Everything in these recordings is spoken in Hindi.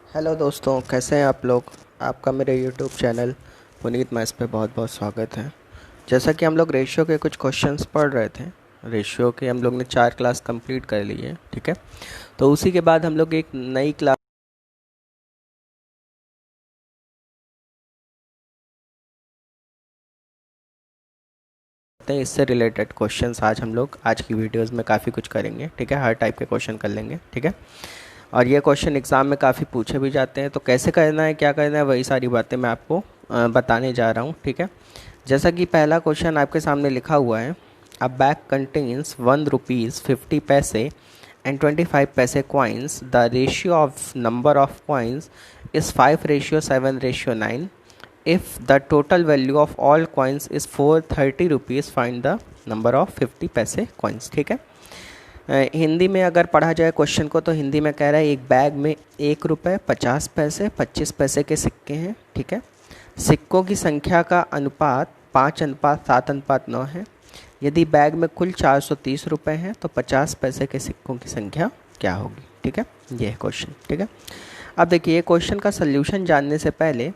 हेलो दोस्तों, कैसे हैं आप लोग। आपका मेरे यूट्यूब चैनल पुनीत मैथ्स पे बहुत बहुत स्वागत है। जैसा कि हम लोग रेशियो के कुछ क्वेश्चंस पढ़ रहे थे। रेशियो के हम लोग ने 4 क्लास कंप्लीट कर ली है, ठीक है। तो उसी के बाद हम लोग एक नई क्लास करते हैं। इससे रिलेटेड क्वेश्चंस आज हम लोग आज की वीडियोज़ में काफ़ी कुछ करेंगे, ठीक है। हर टाइप के क्वेश्चन कर लेंगे, ठीक है। और ये क्वेश्चन एग्ज़ाम में काफ़ी पूछे भी जाते हैं, तो कैसे करना है, क्या करना है, वही सारी बातें मैं आपको बताने जा रहा हूँ, ठीक है। जैसा कि पहला क्वेश्चन आपके सामने लिखा हुआ है, अ बैग कंटेन्स 1 रुपीज़ 50 पैसे and 25 paise coins. The ratio of number of coins is 5:7:9। If the total value of all coins is 430 rupees, find the number of 50 paise coins, ठीक है। हिंदी में अगर पढ़ा जाए क्वेश्चन को, तो हिंदी में कह रहा है एक बैग में 1 रुपये 50 पैसे 25 पैसे के सिक्के हैं, ठीक है। सिक्कों की संख्या का अनुपात 5:7:9 है। यदि बैग में कुल 430 रुपये हैं तो 50 पैसे के सिक्कों की संख्या क्या होगी, ठीक है। ये है क्वेश्चन, ठीक है। अब देखिए, ये क्वेश्चन का सल्यूशन जानने से पहले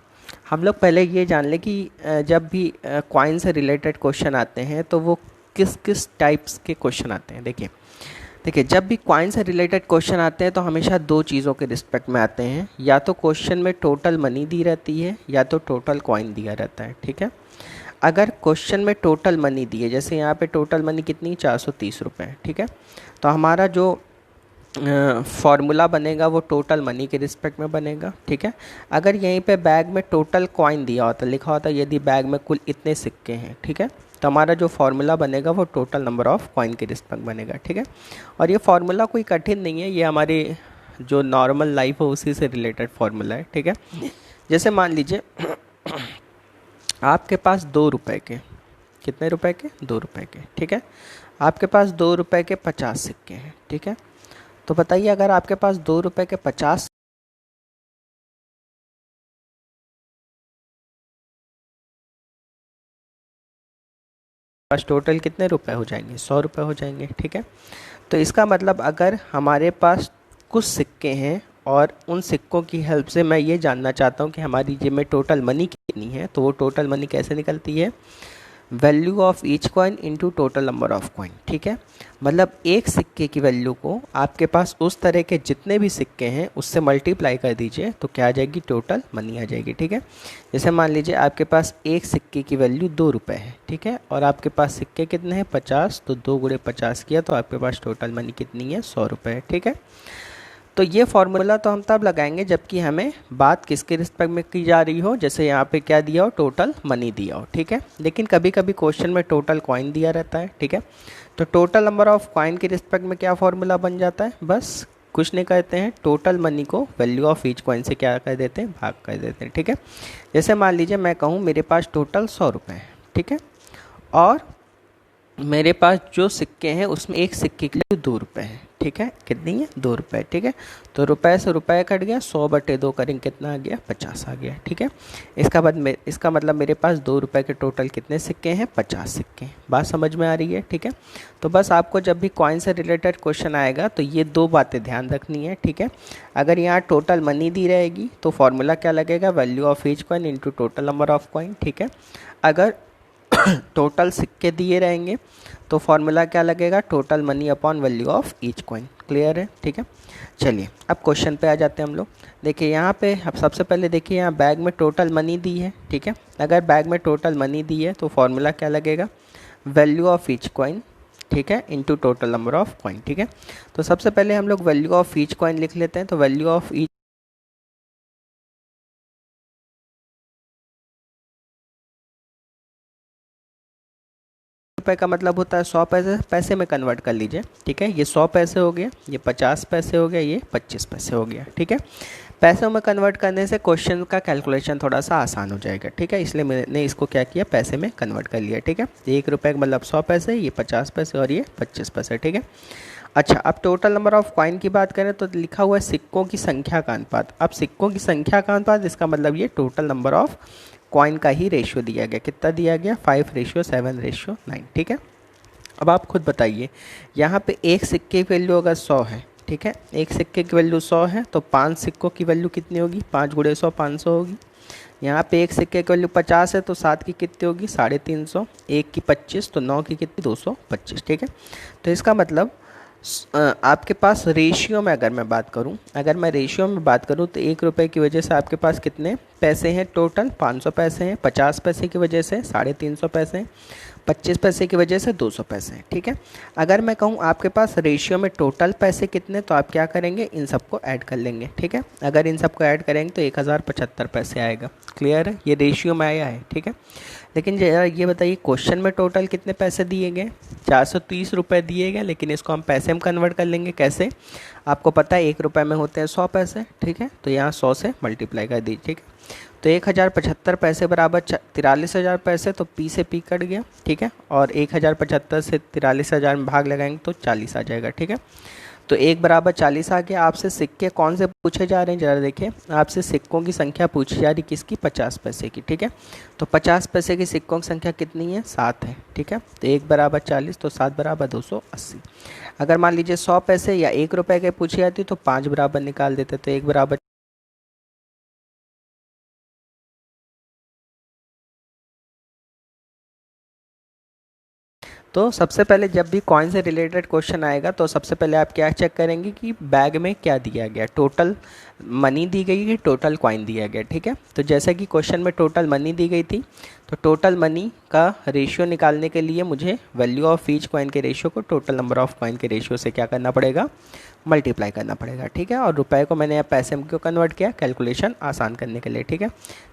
हम लोग पहले ये जान लें कि जब भी कॉइन से रिलेटेड क्वेश्चन आते हैं तो वो किस किस टाइप्स के क्वेश्चन आते हैं। देखिए, जब भी कॉइन से रिलेटेड क्वेश्चन आते हैं तो हमेशा दो चीज़ों के रिस्पेक्ट में आते हैं। या तो क्वेश्चन में टोटल मनी दी रहती है या तो टोटल कॉइन दिया रहता है, ठीक है। अगर क्वेश्चन में टोटल मनी दी है, जैसे यहाँ पे टोटल मनी कितनी 430 रुपये, ठीक है। तो हमारा जो फॉर्मूला बनेगा वो टोटल मनी के रिस्पेक्ट में बनेगा, ठीक है। अगर यहीं पे बैग में टोटल कॉइन दिया होता, लिखा होता यदि बैग में कुल इतने सिक्के हैं, ठीक है, तो हमारा जो फार्मूला बनेगा वो टोटल नंबर ऑफ कॉइन के रिस्पेक्ट बनेगा, ठीक है। और ये फार्मूला कोई कठिन नहीं है, ये हमारी जो नॉर्मल लाइफ है उसी से रिलेटेड फार्मूला है, ठीक है। जैसे मान लीजिए आपके पास 2 रुपए के, कितने रुपए के, 2 रुपए के, ठीक है। आपके पास 2 रुपए के 50 सिक्के हैं, ठीक है। तो बताइए, अगर आपके पास 2 रुपए के 50 पास टोटल कितने रुपए हो जाएंगे, 100 रुपये हो जाएंगे, ठीक है। तो इसका मतलब अगर हमारे पास कुछ सिक्के हैं और उन सिक्कों की हेल्प से मैं ये जानना चाहता हूँ कि हमारी जेब में टोटल मनी कितनी है, तो वो टोटल मनी कैसे निकलती है, value of each coin into total number of coin, ठीक है। मतलब एक सिक्के की वैल्यू को आपके पास उस तरह के जितने भी सिक्के हैं उससे मल्टीप्लाई कर दीजिए तो क्या आ जाएगी, टोटल मनी आ जाएगी, ठीक है। जैसे मान लीजिए आपके पास एक सिक्के की वैल्यू 2 रुपये है, ठीक है, और आपके पास सिक्के कितने हैं 50, तो 2 × 50 किया तो आपके पास टोटल मनी कितनी है, 100 रुपये, ठीक है। तो ये फॉर्मूला तो हम तब लगाएंगे जबकि हमें बात किसके रिस्पेक्ट में की जा रही हो, जैसे यहाँ पे क्या दिया हो, टोटल मनी दिया हो, ठीक है। लेकिन कभी कभी क्वेश्चन में टोटल कॉइन दिया रहता है, ठीक है। तो टोटल नंबर ऑफ कॉइन के रिस्पेक्ट में क्या फॉर्मूला बन जाता है, बस कुछ नहीं कहते हैं, टोटल मनी को वैल्यू ऑफ ईच कॉइन से क्या कर देते हैं, भाग कर देते हैं, ठीक है। जैसे मान लीजिए मैं कहूँ मेरे पास टोटल 100 रुपये है, ठीक है, और मेरे पास जो सिक्के हैं उसमें एक सिक्के के लिए 2 रुपये है, ठीक है। कितनी है, 2 रुपये, ठीक है। तो रुपये से रुपये कट गया, 100/2 करेंगे कितना आ गया, 50 आ गया, ठीक है। इसका मतलब मेरे पास 2 रुपये के टोटल कितने सिक्के हैं, 50 सिक्के। बात समझ में आ रही है, ठीक है। तो बस आपको जब भी कॉइन से रिलेटेड क्वेश्चन आएगा तो ये दो बातें ध्यान रखनी है, ठीक है। अगर यहाँ टोटल मनी दी रहेगी तो फॉर्मूला क्या लगेगा, value of each coin into total number of coin, ठीक है। अगर टोटल सिक्के दिए रहेंगे तो फॉर्मूला क्या लगेगा, total money upon value of each coin. Clear है, ठीक है। चलिए अब क्वेश्चन पे आ जाते हैं हम लोग। देखिए यहाँ पे अब सबसे पहले देखिए यहाँ बैग में टोटल मनी दी है, ठीक है। अगर बैग में टोटल मनी दी है तो फॉर्मूला क्या लगेगा, वैल्यू ऑफ ईच कॉइन, ठीक है, into total number of coin, ठीक है। तो सबसे पहले हम लोग वैल्यू ऑफ ईच कॉइन लिख लेते हैं। तो वैल्यू ऑफ ईच रुपये का मतलब होता है 100 पैसे, पैसे में कन्वर्ट कर लीजिए, ठीक है। ये 100 पैसे हो गया, ये 50 पैसे हो गया, ये 25 पैसे हो गया, ठीक है। पैसों में कन्वर्ट करने से क्वेश्चन का कैलकुलेशन थोड़ा सा आसान हो जाएगा, ठीक है। इसलिए मैंने इसको क्या किया, पैसे में कन्वर्ट कर लिया, ठीक है। 1 रुपये का मतलब 100 पैसे, ये 50 पैसे और ये 25 पैसे, ठीक है। अच्छा, अब टोटल नंबर ऑफ कॉइन की बात करें तो लिखा हुआ है सिक्कों की संख्या का अनुपात। अब सिक्कों की संख्या का अनुपात, इसका मतलब ये टोटल नंबर ऑफ कॉइन का ही रेशियो दिया गया। कितना दिया गया, 5:7:9, ठीक है। अब आप खुद बताइए, यहाँ पे एक सिक्के की वैल्यू अगर 100 है, ठीक है। एक सिक्के की वैल्यू 100 है तो 5 सिक्कों की वैल्यू कितनी होगी, 5 गुणे 100 500 होगी। यहाँ पे एक सिक्के की वैल्यू 50 है तो 7 की कितनी होगी, 350, एक की 25 तो 9 की कितनी, 225, ठीक है। तो इसका मतलब आपके पास रेशियो में अगर मैं बात करूं, तो 1 रुपये की वजह से आपके पास कितने पैसे हैं टोटल, 500 पैसे हैं। 50 पैसे की वजह से 350 पैसे हैं। 25 पैसे की वजह से 200 पैसे हैं, ठीक है। अगर मैं कहूं आपके पास रेशियो में टोटल पैसे कितने, तो आप क्या करेंगे, इन सबको ऐड कर लेंगे, ठीक है। अगर इन सबको ऐड करेंगे तो 1075 पैसे आएगा। क्लियर है, ये रेशियो में आया है, ठीक है। लेकिन ये बताइए क्वेश्चन में टोटल कितने पैसे दिए गए, 430 रुपये दिए गए, लेकिन इसको हम पैसे में कन्वर्ट कर लेंगे। कैसे, आपको पता है 1 रुपये में होते हैं 100 पैसे, ठीक है। तो यहाँ 100 से मल्टीप्लाई कर दीजिए, ठीक है। तो 1075 पैसे बराबर 43,000 पैसे, तो पी से पी कट गया, ठीक है। और 1075 से 43,000 में भाग लगाएंगे तो 40 आ जाएगा, ठीक है। तो 1 बराबर 40 आ गया। आपसे सिक्के कौन से पूछे जा रहे हैं, ज़रा देखिए। आपसे सिक्कों की संख्या पूछी जा रही किसकी, 50 पैसे की, ठीक है। तो 50 पैसे की सिक्कों की संख्या कितनी है, 7 है, ठीक है। तो 1 बराबर 40 तो 7 बराबर 280। अगर मान लीजिए 100 पैसे या 1 रुपये के पूछी जाती तो 5 बराबर निकाल देते, तो 1 बराबर तो सबसे पहले जब भी कॉइन से रिलेटेड क्वेश्चन आएगा तो सबसे पहले आप क्या चेक करेंगे कि बैग में क्या दिया गया, टोटल मनी दी गई है, टोटल कॉइन दिया गया, ठीक है। तो जैसे कि क्वेश्चन में टोटल मनी दी गई थी, तो टोटल मनी का रेशियो निकालने के लिए मुझे वैल्यू ऑफ ईच कॉइन के रेशियो को टोटल नंबर ऑफ कॉइन के रेशियो से क्या करना पड़ेगा, मल्टीप्लाई करना पड़ेगा, ठीक है। और रुपए को मैंने यहाँ पैसे में क्यों कन्वर्ट किया, कैलकुलेशन आसान करने के लिए, ठीक है।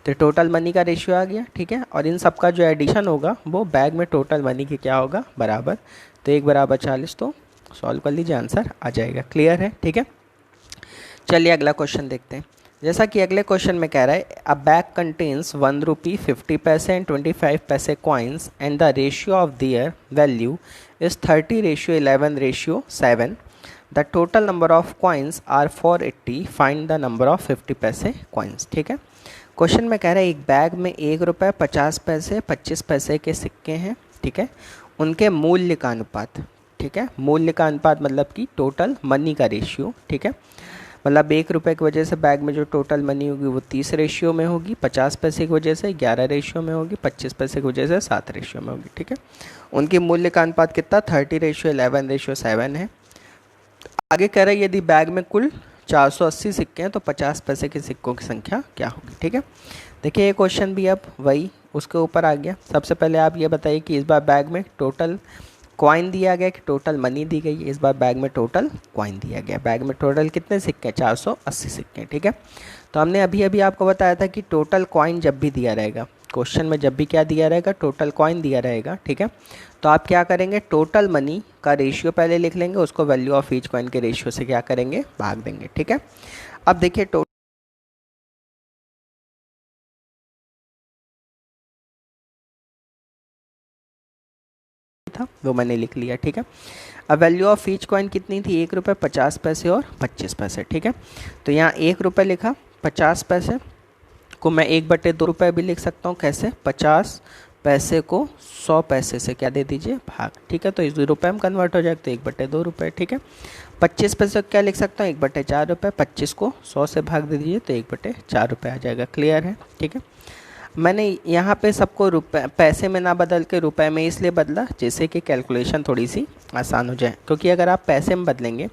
तो टोटल मनी का रेशियो आ गया, ठीक है। और इन सब का जो एडिशन होगा वो बैग में टोटल मनी की क्या होगा, बराबर। तो 1 बराबर 40, तो सॉल्व कर लीजिए, आंसर आ जाएगा। क्लियर है, ठीक है। चलिए अगला क्वेश्चन देखते हैं। जैसा कि अगले क्वेश्चन में कह रहा है, अ बैग कंटेन्स 1 रुपी 50 पैसे and 25 paise coins and the ratio of their value is 30:11:7। The total number of coins are 480, find the number of 50 paise coins, ठीक है। क्वेश्चन में कह रहा है एक बैग में 1 रुपये 50 पैसे 25 पैसे के सिक्के हैं, ठीक है। उनके मूल्य का अनुपात, ठीक है। मूल्य का अनुपात मतलब कि टोटल मनी का रेशियो, ठीक है। मतलब 1 रुपये की वजह से बैग में जो टोटल मनी होगी वो 30 रेशियो में होगी, 50 पैसे की वजह से 11 रेशियो में होगी, 25 पैसे की वजह से 7 रेशियो में होगी, ठीक है। उनकी मूल्य का अनुपात कितना, 30:11:7 है। आगे कह रहा है यदि बैग में कुल 480 सिक्के हैं तो 50 पैसे के सिक्कों की संख्या क्या होगी, ठीक है। देखिए ये क्वेश्चन भी अब वही उसके ऊपर आ गया। सबसे पहले आप ये बताइए कि इस बार बैग में टोटल कॉइन दिया गया कि टोटल मनी दी गई है। इस बार बैग में टोटल कॉइन दिया गया। बैग में टोटल कितने सिक्के, 480 सिक्के, ठीक है। तो हमने अभी अभी आपको बताया था कि टोटल कॉइन जब भी दिया रहेगा, क्वेश्चन में जब भी क्या दिया रहेगा, टोटल कॉइन दिया रहेगा, ठीक है। तो आप क्या करेंगे, टोटल मनी का रेशियो पहले लिख लेंगे, उसको वैल्यू ऑफ ईच कॉइन के रेशियो से क्या करेंगे, भाग देंगे, ठीक है। अब देखिए था वो मैंने लिख लिया, ठीक है। अब वैल्यू ऑफ ईच कॉइन कितनी थी, 1 रुपये 50 पैसे और 25 पैसे, ठीक है। तो यहाँ 1 रुपये लिखा, 50 पैसे को मैं 1/2 रुपये भी लिख सकता हूँ। कैसे, 50 पैसे को 100 पैसे से क्या दे दीजिए, भाग, ठीक है। तो इस रुपये में कन्वर्ट हो जाएगा तो 1/2 रुपये, ठीक है। 25 पैसे को क्या लिख सकता हूँ, 1/4 रुपये। 25 को 100 से भाग दे दीजिए तो 1/4 रुपये आ जाएगा। क्लियर है, ठीक है। मैंने यहाँ पे सबको रुपए पैसे में ना बदल के रुपए में इसलिए बदला जिससे कि कैलकुलेशन थोड़ी सी आसान हो जाए, क्योंकि अगर आप पैसे में बदलेंगे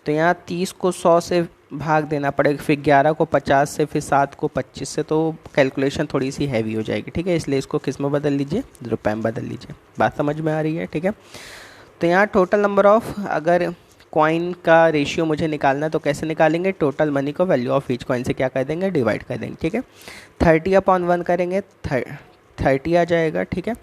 तो यहाँ 30 को 100 से भाग देना पड़ेगा, फिर 11 को 50 से, फिर 7 को 25 से, तो कैलकुलेशन थोड़ी सी हैवी हो जाएगी, ठीक है। इसलिए इसको किस में बदल लीजिए, रुपए में बदल लीजिए। बात समझ में आ रही है, ठीक है। तो यहाँ टोटल नंबर ऑफ, अगर कॉइन का रेशियो मुझे निकालना है तो कैसे निकालेंगे, टोटल मनी को वैल्यू ऑफ ईच कॉइन से क्या कर देंगे, डिवाइड कर देंगे, ठीक है। 30/1 करेंगे 30 आ जाएगा, ठीक है।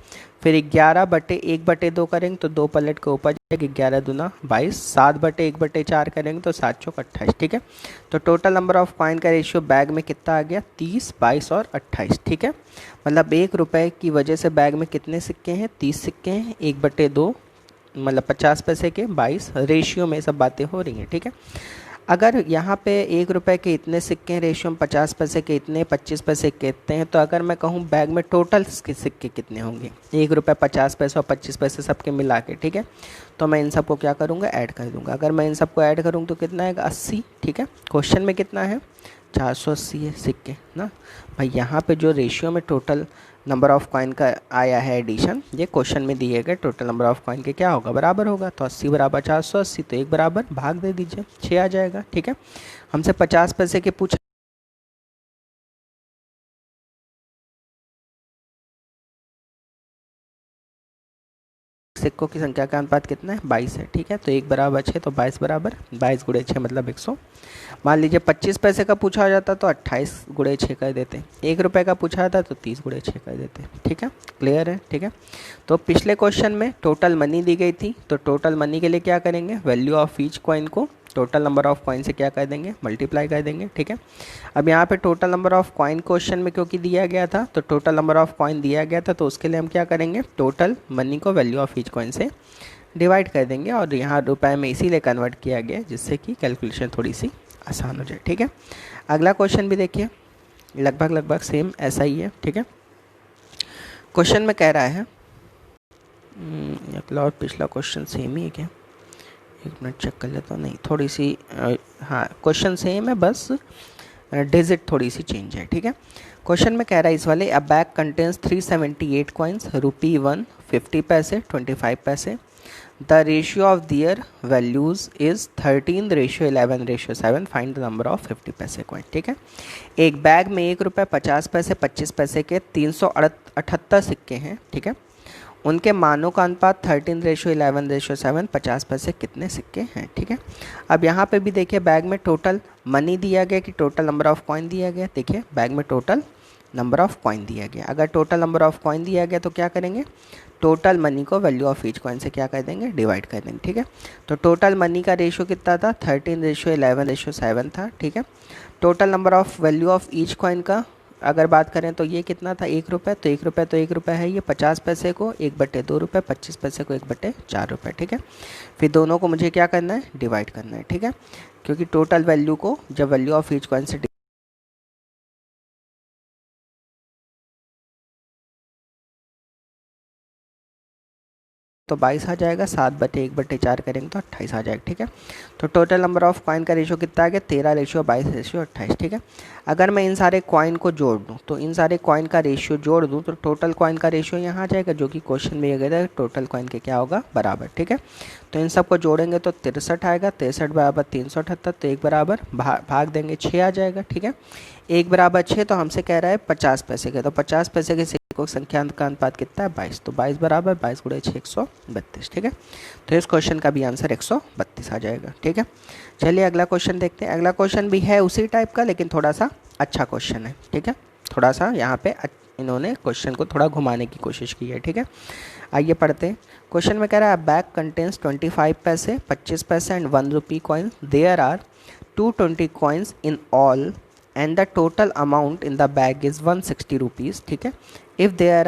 फिर 11/1/2 करेंगे तो 2 पलट के ऊपर जाएगा, 11 दूना 22, 7/1/4 करेंगे तो 7 चौक 28, ठीक है। तो टोटल नंबर ऑफ कॉइन का रेशियो बैग में कितना आ गया, 30, 22 और 28, ठीक है। मतलब 1 रुपये की वजह से बैग में कितने सिक्के हैं, 30 सिक्के हैं। 1/2 मतलब 50 पैसे के 22 रेशियो में सब बातें हो रही हैं, ठीक है। अगर यहाँ पे 1 रुपए के इतने सिक्के हैं, रेशियो में 50 पैसे के इतने, 25 पैसे के इतने हैं, तो अगर मैं कहूँ बैग में टोटल सिक्के कितने होंगे, 1 रुपये 50 पैसे और 25 पैसे सबके मिला के, ठीक है, तो मैं इन सबको क्या करूँगा, ऐड कर दूँगा। अगर मैं इन सबको ऐड करूँ तो कितना आएगा, 80, ठीक है। क्वेश्चन में कितना है, 480 है सिक्के ना भाई। यहाँ पे जो रेशियो में टोटल नंबर ऑफ़ कॉइन का आया है एडिशन, ये क्वेश्चन में दिए गए टोटल नंबर ऑफ़ कॉइन के क्या होगा, बराबर होगा। तो 80 बराबर 480, तो 1 बराबर भाग दे दीजिए, 6 आ जाएगा, ठीक है। हमसे 50 पैसे के पूछा, सिक्कों की संख्या का अनुपात कितना है, 22 है, ठीक है। तो 1 बराबर 6, तो 22 बराबर 22 गुणे 6 मतलब 100। मान लीजिए 25 पैसे का पूछा हो जाता तो 28 गुणे 6 कर देते, 1 रुपये का पूछा जाता तो 30 गुणे 6 कर देते, ठीक है, क्लियर है, ठीक है। तो पिछले क्वेश्चन में टोटल मनी दी गई थी, तो टोटल मनी के लिए क्या करेंगे, वैल्यू ऑफ ईच कॉइन को टोटल नंबर ऑफ़ कॉइन से क्या कर देंगे, मल्टीप्लाई कर देंगे, ठीक है। अब यहाँ पे total number of coin question में क्योंकि दिया गया था, तो टोटल नंबर ऑफ़ कॉइन दिया गया था, तो उसके लिए हम क्या करेंगे, टोटल मनी को वैल्यू ऑफ ईच कॉइन से डिवाइड कर देंगे, और यहाँ रुपए में इसीलिए कन्वर्ट किया गया जिससे कि कैलकुलेशन थोड़ी सी आसान हो जाए, ठीक है। अगला क्वेश्चन भी देखिए, लगभग सेम ऐसा ही है, ठीक है। क्वेश्चन में कह रहा है, अगला और पिछला क्वेश्चन सेम ही है क्या, एक मिनट चेक कर लेता हूँ, नहीं थोड़ी सी हाँ क्वेश्चन सेम है, बस डिजिट थोड़ी सी चेंज है, ठीक है। क्वेश्चन में कह रहा है इस वाले, अ bag contains 378 coins, ₹1 50 paise 25 paise, the ratio of their values is 13:11:7, find the number of 50 paise coin, ठीक है। एक बैग में 1 रुपये 50 पैसे 25 पैसे के 378 सिक्के हैं, ठीक है। उनके मानों का अनुपात 13:11:7, 50 पैसे कितने सिक्के हैं, ठीक है। अब यहाँ पे भी देखिए बैग में टोटल मनी दिया गया कि टोटल नंबर ऑफ़ कॉइन दिया गया, देखिए बैग में टोटल नंबर ऑफ़ कॉइन दिया गया। अगर टोटल नंबर ऑफ़ कॉइन दिया गया तो क्या करेंगे, टोटल मनी को वैल्यू ऑफ ईच कॉइन से क्या कर देंगे, डिवाइड कर देंगे, ठीक है। तो टोटल मनी का रेशियो कितना था, 13:11:7 था, ठीक है। Total number of value of each coin का अगर बात करें तो ये कितना था, 1 रुपये, तो 1 रुपये तो 1 रुपये है, ये 50 पैसे को 1/2 रुपये, 25 पैसे को 1/4 रुपये, ठीक है। फिर दोनों को मुझे क्या करना है, डिवाइड करना है, ठीक है, क्योंकि टोटल वैल्यू को जब वैल्यू ऑफ ईच कॉइन से तो 22 आ जाएगा, 7/1/4 करेंगे तो 28 आ जाएगा, ठीक है। तो टोटल नंबर ऑफ़ कॉइन का रेशियो कितना आ गया, 13:22:28, ठीक है। अगर मैं इन सारे कॉइन को जोड़ दूं, तो इन सारे कॉइन का रेशियो जोड़ दूं तो टोटल कॉइन का रेशियो यहाँ आ जाएगा, जो कि क्वेश्चन में ये गया था टोटल कॉइन के क्या होगा, बराबर, ठीक है। तो इन सबको जोड़ेंगे तो 63 आएगा, 63 बराबर 378, तो 1 बराबर भाग देंगे 6 आ जाएगा, ठीक है। 1 बराबर 6, तो हमसे कह रहा है 50 पैसे के, तो 50 पैसे के सिक्कों की संख्या का अनुपात कितना है, 22, तो 22 बराबर 22 गुणे 6 132, ठीक है। तो इस क्वेश्चन का भी आंसर 132 आ जाएगा, ठीक है। चलिए अगला क्वेश्चन देखते हैं। अगला क्वेश्चन भी है उसी टाइप का, लेकिन थोड़ा सा अच्छा क्वेश्चन है, ठीक है। थोड़ा सा यहाँ पे इन्होंने क्वेश्चन को थोड़ा घुमाने की कोशिश की है, ठीक है। आइए पढ़ते हैं। क्वेश्चन में कह रहा है bag contains 25 paise 25 paise and 1 rupee coin, there are 220 coins in all and the total amount in the bag is 160 rupees, ठीक है। if there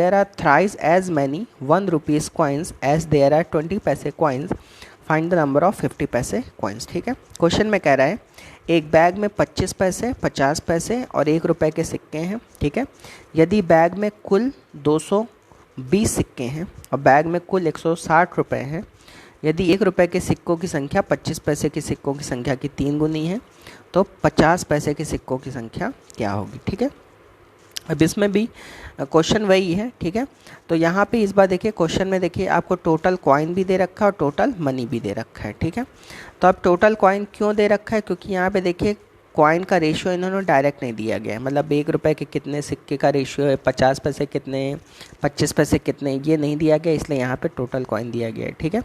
are thrice as many 1 rupees coins as there are 20 पैसे coins, find the number of 50 पैसे coins, ठीक है। क्वेश्चन में कह रहा है एक बैग में 25 पैसे 50 पैसे और 1 रुपये के सिक्के हैं, ठीक है। यदि बैग में कुल 220 सिक्के हैं और बैग में कुल 160 रुपये हैं, यदि 1 रुपये के सिक्कों की संख्या 25 पैसे के सिक्कों की संख्या की 3 गुनी है, तो 50 पैसे के सिक्कों की संख्या क्या होगी, ठीक है। अब इसमें भी क्वेश्चन वही है, ठीक है। तो यहाँ पे इस बार देखिए क्वेश्चन में देखिए आपको टोटल कॉइन भी दे रखा है और टोटल मनी भी दे रखा है, ठीक है। तो अब टोटल कॉइन क्यों दे रखा है, क्योंकि यहाँ पे देखिए कॉइन का रेशियो इन्होंने डायरेक्ट नहीं दिया गया है, मतलब 1 रुपये के कितने सिक्के का रेशियो है, 50 पैसे कितने, 25 पैसे कितने, ये नहीं दिया गया, इसलिए यहाँ पे टोटल कॉइन दिया गया है, ठीक है।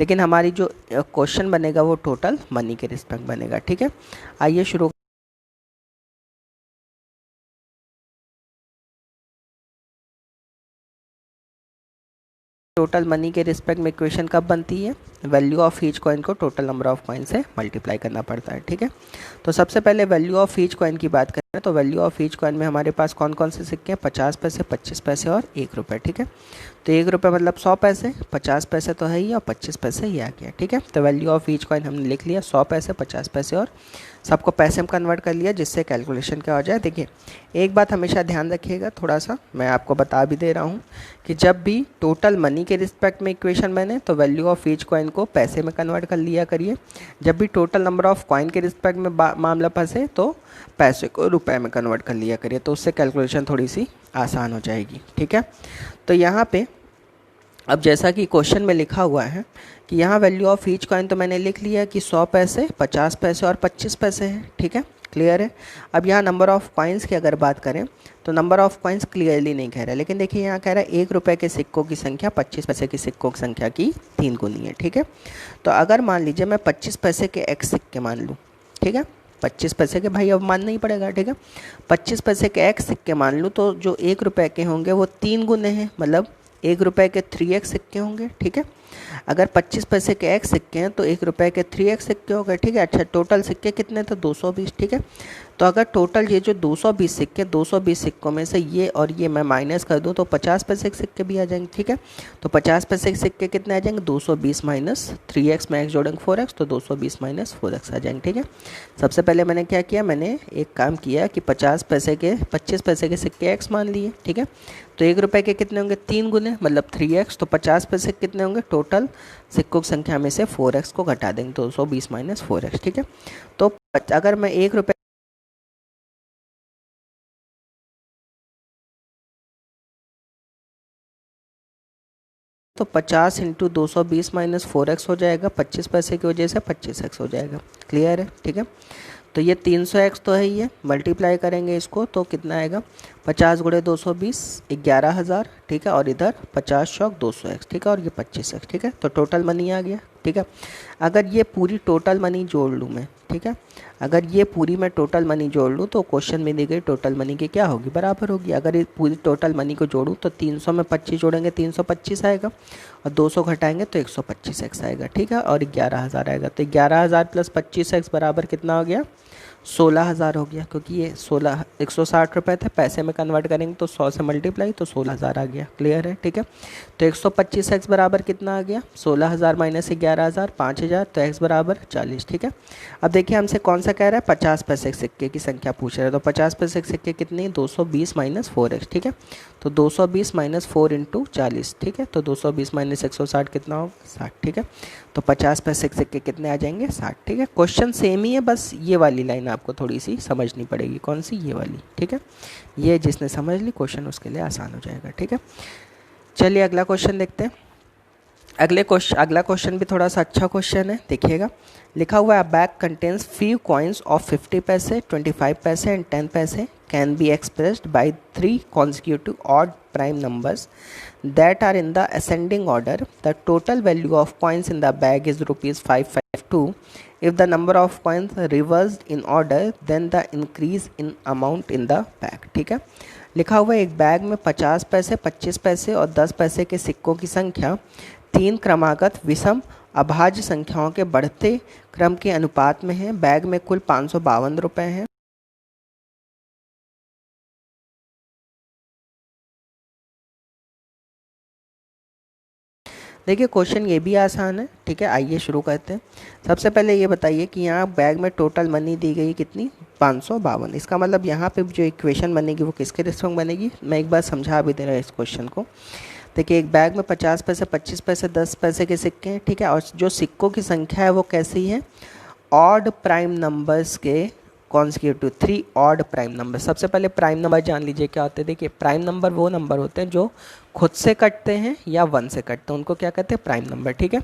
लेकिन हमारी जो क्वेश्चन बनेगा वो टोटल मनी के रिस्पेक्ट बनेगा, ठीक है। आइए शुरू। टोटल मनी के रिस्पेक्ट में इक्वेशन कब बनती है, वैल्यू ऑफ ईच कॉइन को टोटल नंबर ऑफ कॉइन से मल्टीप्लाई करना पड़ता है, ठीक है। तो सबसे पहले वैल्यू ऑफ ईच कॉइन की बात करें तो वैल्यू ऑफ ईच कॉइन में हमारे पास कौन कौन से सिक्के हैं, 50 पैसे, 25 पैसे और 1 रुपये, ठीक है। तो 1 रुपये मतलब 100 पैसे, 50 पैसे तो है ही और 25 पैसे ये आ गया, ठीक है। तो वैल्यू ऑफ ईच कॉइन हमने लिख लिया, 100 पैसे, 50 पैसे और सबको पैसे में कन्वर्ट कर लिया, जिससे कैलकुलेशन क्या हो जाए। देखिए एक बात हमेशा ध्यान रखिएगा, थोड़ा सा मैं आपको बता भी दे रहा हूँ कि जब भी टोटल मनी के रिस्पेक्ट में इक्वेशन बने तो वैल्यू ऑफ ईच कॉइन को पैसे में कन्वर्ट कर लिया करिए। जब भी टोटल नंबर ऑफ कॉइन के रिस्पेक्ट में मामला फंसे तो पैसे को रुपए में कन्वर्ट कर लिया करिए, तो उससे कैलकुलेशन थोड़ी सी आसान हो जाएगी, ठीक है। तो यहाँ पे अब जैसा कि क्वेश्चन में लिखा हुआ है कि यहाँ वैल्यू ऑफ ईच कॉइन तो मैंने लिख लिया कि 100 पैसे, 50 पैसे और 25 पैसे है, ठीक है, क्लियर है। अब यहाँ नंबर ऑफ़ कॉइन्स की अगर बात करें तो नंबर ऑफ़ कॉइन्स क्लियरली नहीं कह रहा है, लेकिन देखिए यहाँ कह रहा है 1 रुपये के सिक्कों की संख्या 25 पैसे के सिक्कों की संख्या की 3 गुनी है, ठीक है। तो अगर मान लीजिए मैं 25 पैसे के x सिक्के मान लूँ, ठीक है, 25 पैसे के भाई अब मानना ही पड़ेगा, ठीक है, 25 पैसे के x सिक्के मान लूँ तो जो 1 रुपये के होंगे वो 3 गुने हैं, मतलब 1 रुपये के 3x सिक्के होंगे, ठीक है। अगर 25 पैसे के x सिक्के हैं तो 1 रुपये के 3x सिक्के हो गए, ठीक है। अच्छा टोटल सिक्के कितने थे, 220, ठीक है। तो अगर टोटल ये जो 220 सिक्के, 220 सिक्कों में से ये और ये मैं माइनस कर दूं तो 50 पैसे के सिक्के भी आ जाएंगे, ठीक है। तो 50 पैसे के सिक्के कितने आ जाएंगे, 220 माइनस 3x में x जोड़ेंगे 4x, तो 220 माइनस 4x आ जाएंगे, ठीक है। सबसे पहले मैंने क्या किया, मैंने एक काम किया कि 25 पैसे के सिक्के x मान लिए, ठीक है। तो 1 रुपये के कितने होंगे, 3 गुने मतलब 3x, तो 50 पैसे कितने होंगे, टोटल सिक्कों की संख्या में से 4x को घटा देंगे, 220 माइनस 4x, ठीक है। तो अगर मैं 1 रुपये तो 50 इंटू 220 माइनस 4x हो जाएगा, 25 पैसे की वजह से 25x हो जाएगा, क्लियर है, ठीक है। तो ये 300x तो है ही है, मल्टीप्लाई करेंगे इसको तो कितना आएगा, 50 गुणे 220 11,000, ठीक है, और इधर 50 शौक 200x, ठीक है, और ये 25x, ठीक है। तो टोटल मनी आ गया, ठीक है। अगर ये पूरी टोटल मनी जोड़ लूँ मैं, ठीक है, अगर ये पूरी मैं टोटल मनी जोड़ लूँ तो क्वेश्चन में दी गई टोटल मनी की क्या होगी, बराबर होगी। अगर ये पूरी टोटल मनी को जोड़ूँ तो 300 में 25 जोड़ेंगे 325 आएगा, और 200 घटाएंगे तो 125x आएगा, ठीक है, और 11,000 आएगा। तो 11,000 प्लस 25x बराबर कितना हो गया, 16,000 हो गया, क्योंकि ये 160 रुपये थे, पैसे में कन्वर्ट करेंगे तो 100 से मल्टीप्लाई तो 16,000 आ गया, क्लियर है, ठीक है। तो 125x बराबर कितना आ गया, 16,000 माइनस 11,000 5,000, तो x बराबर 40, ठीक है। अब देखिए हमसे कौन सा कह रहा है, 50 पैसे के सिक्के की संख्या पूछ रहा है, तो 50 पैसे के सिक्के कितनी, 220 माइनस 4x, ठीक है। तो 220 माइनस 4 इंटू 40, ठीक है, तो 220 माइनस 160 कितना होगा, 60, ठीक है। तो 50 पैसे के सिक्के कितने आ जाएंगे, 60, ठीक है। क्वेश्चन सेम ही है, बस ये वाली लाइन आपको थोड़ी सी समझनी पड़ेगी, कौन सी, ये वाली, ठीक है। ये जिसने समझ ली क्वेश्चन उसके लिए आसान हो जाएगा, ठीक है। चलिए अगला क्वेश्चन देखते हैं। अगला क्वेश्चन भी थोड़ा सा अच्छा क्वेश्चन है, देखिएगा। लिखा हुआ है bag contains few coins of 50 paise, 25 paise and 10 पैसे can be expressed by 3 consecutive odd prime numbers that are in the ascending order. The total value of coins in the bag is rupees 552. If the number of coins reversed in order, then the increase in amount in the bag, ठीक है। लिखा हुआ है एक बैग में 50 पैसे, 25 पैसे और 10 पैसे के सिक्कों की संख्या 3 क्रमागत विषम अभाज्य संख्याओं के बढ़ते क्रम के अनुपात में है। बैग में कुल 552 रुपये हैं। देखिए क्वेश्चन ये भी आसान है, ठीक है, आइए शुरू करते हैं। सबसे पहले ये बताइए कि यहाँ बैग में टोटल मनी दी गई कितनी, 552। इसका मतलब यहाँ पे जो इक्वेशन बनेगी वो किसके रिस्पेक्ट बनेगी, मैं एक बार समझा भी दे रहा हूँ इस क्वेश्चन को। देखिए एक बैग में 50 पैसे, 25 पैसे, 10 पैसे के सिक्के हैं, ठीक है, और जो सिक्कों की संख्या है वो कैसी है, ऑड प्राइम नंबर्स के कॉन्सिक्यूटिव 3 ऑड प्राइम नंबर। सबसे पहले प्राइम नंबर जान लीजिए क्या होते हैं। देखिए प्राइम नंबर वो नंबर होते हैं जो खुद से कटते हैं या 1 से कटते हैं, उनको क्या कहते हैं, प्राइम नंबर, ठीक है।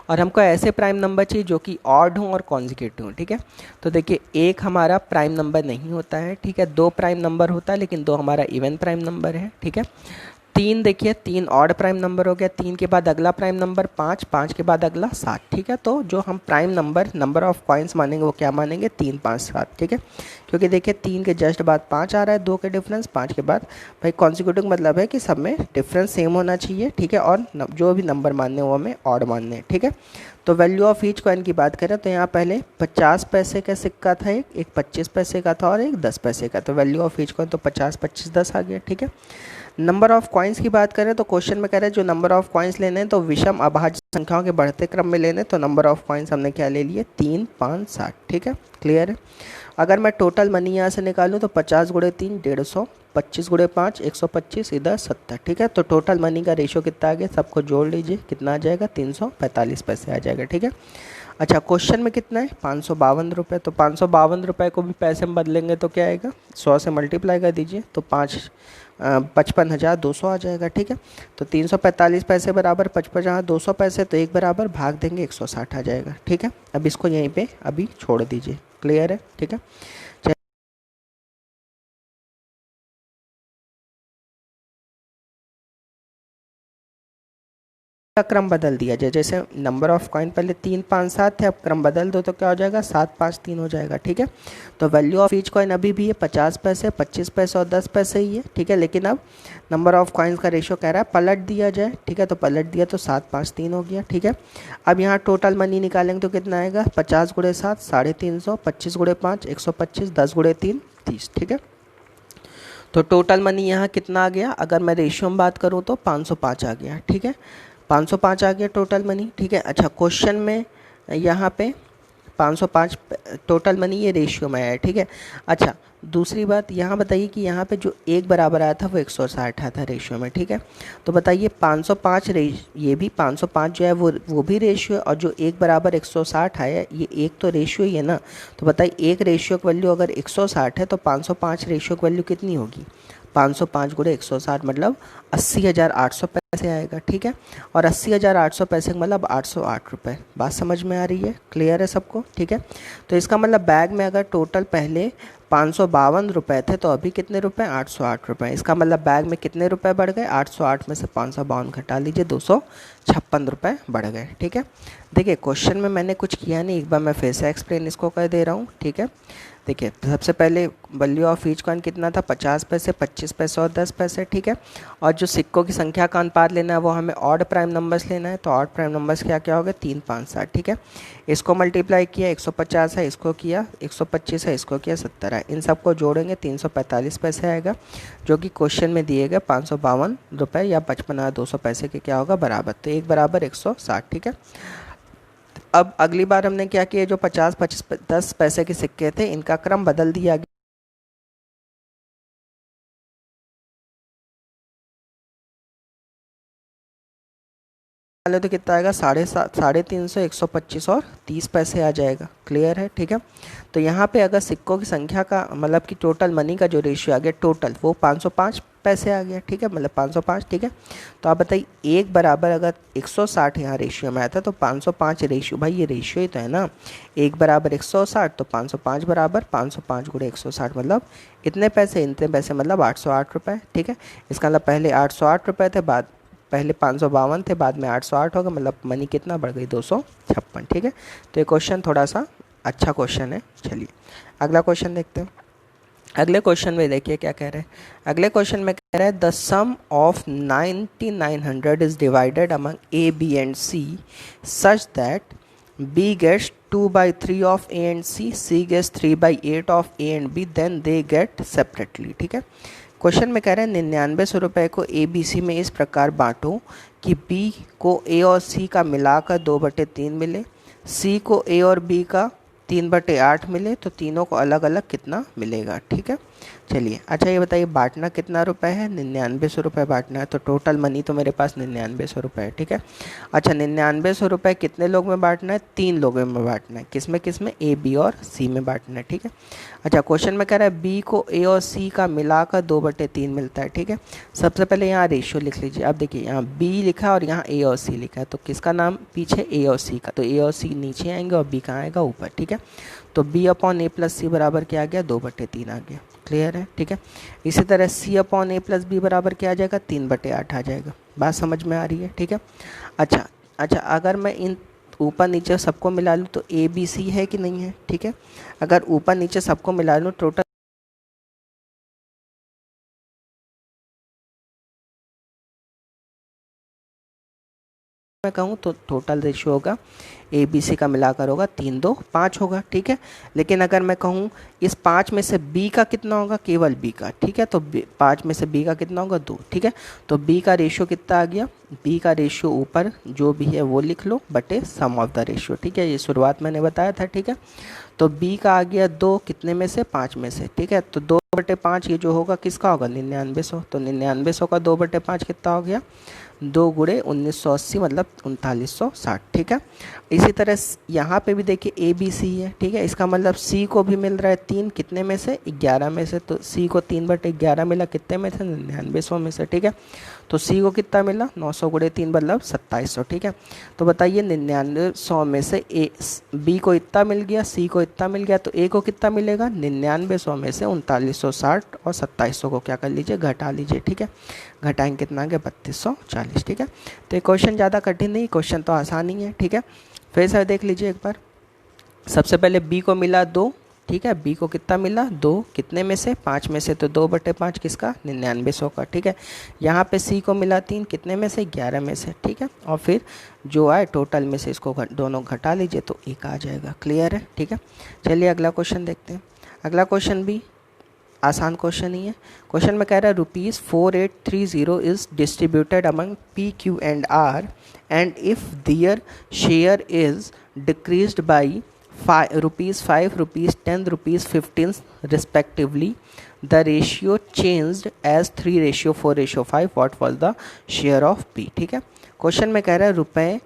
और हमको ऐसे प्राइम नंबर चाहिए जो कि ऑड हों और कॉन्सिक्यूटिव हों, ठीक है। तो देखिए एक हमारा प्राइम नंबर नहीं होता है, ठीक है, 2 प्राइम नंबर होता है, लेकिन 2 हमारा इवन प्राइम नंबर है, ठीक है। 3 देखिए, 3 ऑड प्राइम नंबर हो गया, 3 के बाद अगला प्राइम नंबर 5, 5 के बाद अगला 7, ठीक है। तो जो हम प्राइम नंबर ऑफ कॉइन्स मानेंगे वो क्या मानेंगे, 3, 5, 7, ठीक है। क्योंकि देखिए 3 के जस्ट बाद 5 आ रहा है, 2 के डिफरेंस, 5 के बाद भाई कॉन्सिक्यूटिव मतलब है कि सब में डिफरेंस सेम होना चाहिए, ठीक है। और जो भी नंबर मानने वो हमें ऑड मानने हैं, ठीक है। तो वैल्यू ऑफ ईच कॉइन की बात करें तो यहाँ पहले 50 पैसे का सिक्का था, एक 25 पैसे का था और एक 10 पैसे का। तो वैल्यू ऑफ ईच कॉइन तो 50, 25, 10 आ गया, ठीक है। नंबर ऑफ कॉइन्स की बात करें तो क्वेश्चन में कह रहे हैं जो नंबर ऑफ कॉइन्स लेने हैं तो विषम अभाज्य संख्याओं के बढ़ते क्रम में लेने, तो नंबर ऑफ कॉइन्स हमने क्या ले लिए, 3, 5, 7, ठीक है। क्लियर है। अगर मैं टोटल मनी यहाँ से निकालूँ तो 50 गुणे 3 150, 25 गुणे 5 125, इधर 70, ठीक है। तो टोटल मनी का रेशियो कितना आ गया, सबको जोड़ लीजिए, कितना आ जाएगा, 345 पैसे आ जाएगा, ठीक है। अच्छा, क्वेश्चन में कितना है, 552 रुपये। तो 552 रुपये को भी पैसे में बदलेंगे तो क्या आएगा, 100 से मल्टीप्लाई कर दीजिए तो 55,200 आ जाएगा, ठीक है। तो 345 पैसे बराबर 55,200 पैसे, तो एक बराबर भाग देंगे 160 आ जाएगा, ठीक है। अब इसको यहीं पे अभी छोड़ दीजिए, क्लियर है, ठीक है। का क्रम बदल दिया जाए, जैसे नंबर ऑफ कॉइन पहले 3, 5, 7 थे, अब क्रम बदल दो तो क्या हो जाएगा, 7, 5, 3 हो जाएगा, ठीक है। तो वैल्यू ऑफ ईच कॉइन अभी भी है 50 पैसे, 25 पैसे और 10 पैसे ही है, ठीक है। लेकिन अब नंबर ऑफ कॉइन्स का रेशियो कह रहा है पलट दिया जाए, ठीक है। तो पलट दिया तो 7, 5, 3 हो गया, ठीक है। अब यहाँ टोटल मनी निकालेंगे तो कितना आएगा, 50 गुणे 7 350, 25 गुणे 5 125, 10 गुणे 3 30, ठीक है। तो टोटल मनी यहाँ कितना आ गया, अगर मैं रेशियो में बात करूँ तो 505 आ गया, ठीक है। 505 आ गया टोटल मनी, ठीक है। अच्छा, क्वेश्चन में यहाँ पे 505 टोटल मनी ये रेशियो में आया है, ठीक है। अच्छा, दूसरी बात यहाँ बताइए कि यहाँ पे जो एक बराबर आया था वो 160 आया था रेशियो में, ठीक है। तो बताइए 505 ये भी 505 जो है वो भी रेशियो है, और जो एक बराबर 160 आया ये एक तो रेशियो ही है ना। तो बताइए एक रेशियो की वैल्यू अगर 160 है तो 505 रेशियो की वैल्यू कितनी होगी, 505 गुणे 160 मतलब 80,800 पैसे आएगा, ठीक है। और 80,800 पैसे का मतलब 808 रुपये। बात समझ में आ रही है, क्लियर है सबको, ठीक है। तो इसका मतलब बैग में अगर टोटल पहले 552 रुपये थे तो अभी कितने रुपए, 808 रुपये। इसका मतलब बैग में कितने रुपए बढ़ गए, 808 में से 552 घटा लीजिए, 256 रुपये बढ़ गए, ठीक है। देखिए क्वेश्चन में मैंने कुछ किया नहीं, एक बार मैं फिर से एक्सप्लेन इसको कर दे रहा हूँ, ठीक है। देखिए सबसे पहले वैल्यू ऑफ ईच कॉइन कितना था, 50 पैसे, 25 पैसे और 10 पैसे, ठीक है। और जो सिक्कों की संख्या का अनुपात लेना है वो हमें ऑड प्राइम नंबर्स लेना है, तो ऑड प्राइम नंबर्स क्या क्या हो गए, 3, 5, 7, ठीक है। इसको मल्टीप्लाई किया 150 है, इसको किया 125 है, इसको किया 70 है, इन सबको जोड़ेंगे 345 पैसे आएगा, जो कि क्वेश्चन में दिए गए 552 रुपये या 55,200 पैसे के क्या होगा बराबर, तो एक बराबर 160, ठीक है। अब अगली बार हमने क्या किया, जो 50, 25, 10 पैसे के सिक्के थे इनका क्रम बदल दिया गया, तो कितना आएगा, 350, 125 और 30 पैसे आ जाएगा, क्लियर है, ठीक है। तो यहाँ पे अगर सिक्कों की संख्या का मतलब कि टोटल मनी का जो रेशियो आ गया टोटल वो 505 पैसे आ गया, ठीक है, मतलब 505, ठीक है। तो आप बताइए एक बराबर अगर 160 यहाँ रेशियो में आया था तो 505 रेशियो, भाई ये रेशियो ही तो है ना, एक बराबर 160 तो 505 बराबर 505 गुणे 160 मतलब इतने पैसे मतलब 808 रुपये, ठीक है। इसका मतलब पहले 808 रुपये थे, बाद पहले 552 थे, बाद में 808 हो गए, मतलब मनी कितना बढ़ गई, 256, ठीक है। तो ये क्वेश्चन थोड़ा सा अच्छा क्वेश्चन है। चलिए अगला क्वेश्चन देखते हैं। अगले क्वेश्चन में देखिए क्या कह रहे हैं, अगले क्वेश्चन में कह रहे हैं the sum of 9900 is divided among A, B and C such that B gets 2/3 of A and C gets 3/8 of A and B, then they get separately, ठीक है। क्वेश्चन में कह रहे हैं 9900 रुपये को ए बी सी में इस प्रकार बांटो कि बी को ए और सी का मिलाकर 2/3 मिले, सी को ए और बी का 3/8 मिले, तो तीनों को अलग अलग कितना मिलेगा, ठीक है। चलिए अच्छा ये बताइए बांटना कितना रुपए है, 9900 रुपये बांटना है, तो टोटल मनी तो मेरे पास 9900 रुपये है, ठीक है। अच्छा 9900 रुपये कितने लोग में बांटना है, 3 लोगों में बांटना है, किसमें किसमें, ए बी और सी में बांटना है, ठीक है। अच्छा क्वेश्चन में कह रहा है बी को ए और सी का मिलाकर 2/3 मिलता है, ठीक है। सबसे पहले यहाँ रेशियो लिख लीजिए, अब देखिए यहाँ बी लिखा है और यहाँ ए और सी लिखा है, तो किसका नाम पीछे, ए और सी का, तो ए और सी नीचे आएंगे और बी कहाँ आएगा ऊपर, ठीक है। तो बी अपॉन ए प्लस सी बराबर क्या आ गया, 2/3 आ गया। क्लियर है, ठीक है। इसी तरह सी अपॉन ए प्लस बी बराबर क्या आ जाएगा, 3/8 आ जाएगा। बात समझ में आ रही है, ठीक है। अच्छा अच्छा, अगर मैं इन ऊपर नीचे सबको मिला लूँ तो ए बी सी है कि नहीं है, ठीक है। अगर ऊपर नीचे सबको मिला लूँ टोटल मैं कहूँ तो टोटल रेशियो होगा ए बी सी का मिलाकर होगा 3, 2, 5 होगा, ठीक है। लेकिन अगर मैं कहूँ इस 5 में से बी का कितना होगा, केवल बी का, ठीक है। तो 5 में से बी का कितना होगा, 2, ठीक है। तो बी का रेशियो कितना आ गया, बी का रेशियो ऊपर जो भी है वो लिख लो बटे सम ऑफ द रेशियो, ठीक है। ये शुरुआत मैंने बताया था, ठीक है। तो बी का आ गया 2 कितने में से, 5 में से, ठीक है। तो 2/5 ये जो होगा किसका होगा, 9900। तो 9900 का 2/5 कितना हो गया, 2 गुणे 1980 मतलब 3960, ठीक है। इसी तरह यहाँ पे भी देखिए ए बी सी है, ठीक है। इसका मतलब सी को भी मिल रहा है 3 कितने में से, 11 में से। तो सी को 3/11 मिला कितने में से, 9900 में से, ठीक है। तो सी को कितना मिला, 900 गुणे 3 मतलब 2700, ठीक है। तो बताइए 9900 में से ए बी को इतना मिल गया, सी को इतना मिल गया, तो ए को कितना मिलेगा, 9900 में से 3960 और 2700 को क्या कर लीजिए, घटा लीजिए, ठीक है। घटाएंगे कितना आ गया, 3240, ठीक है। तो ये क्वेश्चन ज़्यादा कठिन नहीं, क्वेश्चन तो आसान ही है, ठीक है। फिर से देख लीजिए एक बार। सबसे पहले बी को मिला 2, ठीक है। बी को कितना मिला, 2 कितने में से, 5 में से। तो 2/5 किसका, 9900 का, ठीक है। यहाँ पे सी को मिला 3 कितने में से, 11 में से, ठीक है। और फिर जो आए टोटल में से इसको दोनों घटा लीजिए तो 1 आ जाएगा। क्लियर है, ठीक है। चलिए अगला क्वेश्चन देखते हैं। अगला क्वेश्चन भी आसान क्वेश्चन ही है। क्वेश्चन में कह रहा है ₹4830 is distributed among P Q and R and if their share is decreased by ₹5, ₹10, ₹15 respectively, the ratio changed as 3:4:5. What was the share of P? ठीक है। क्वेश्चन में कह रहा है रुपए